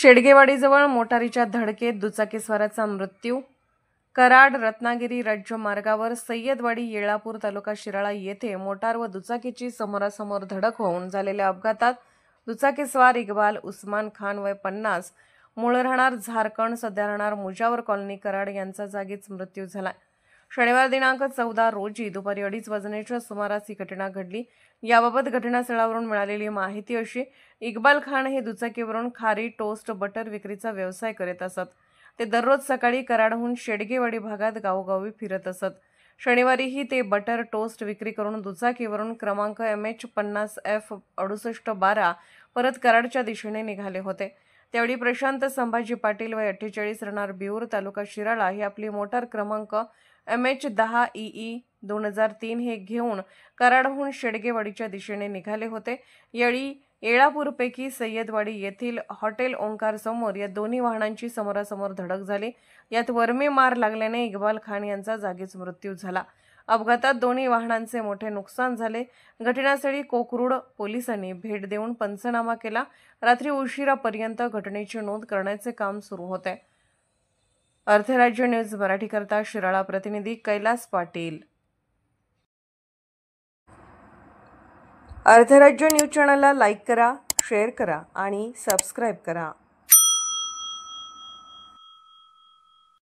शेडगेवाडीजवळ मोटारीच्या धडकेत दुचाकीस्वाराचा मृत्यू। कराड रत्नागिरी राज्य मार्गावर सय्यदवाडी येळापूर तालुका शिराळा येथे मोटार व दुचाकीची समोरासमोर धडक होऊन झालेल्या अपघातात दुचाकीस्वार इक्बाल उस्मान खान वय 50 मूळ राहणार झारखंड सध्या राहणार मुजावर कॉलनी कराड यांचा जागीच मृत्यू झाला। शनिवार दिनांक 14 रोजी दुपारी 2:30 वाजण्याच्या सुमारास ही घटना घडली। याबाबत घटनास्थळावरून मिळालेली माहिती अशी, इक्बाल खान हे दुचाकीवरून खारी टोस्ट बटर विक्रीचा व्यवसाय करीत असत। ते दररोज सकाळी कराडहून शेडगेवाडी भागात गावोगावी फिरत असत। शनिवारीही ते बटर टोस्ट विक्री करून दुचाकीवरून क्रमांक MH50F6812 परत कराडच्या दिशेने निघाले होते। त्यावेळी प्रशांत संभाजी पाटील वय 48 राहणार बिऊर तालुका शिराळा ही आपली मोटार क्रमांक MH10EE 2003 हे घेऊन कराडहून शेडगेवाडीच्या दिशेने निघाले होते। यावेळी येळापूरपैकी सय्यदवाडी येथील हॉटेल ओंकार समोर या दोन्ही वाहनांची समोरासमोर धडक झाली। यात वरमी मार लागल्याने इक्बाल खान यांचा जागीच मृत्यू झाला। अपघातात दोन्ही वाहनांचे मोठे नुकसान झाले। घटनास्थळी कोकरूड पोलिसांनी भेट देऊन पंचनामा केला। रात्री उशिरापर्यंत घटनेची नोंद करण्याचे काम सुरू होते। अर्थराज्य न्यूज मराठी करता शिराळा प्रतिनिधी कैलास पाटील। अर्थराज्य न्यूज चॅनलला लाईक करा, शेअर करा आणि सबस्क्राईब करा।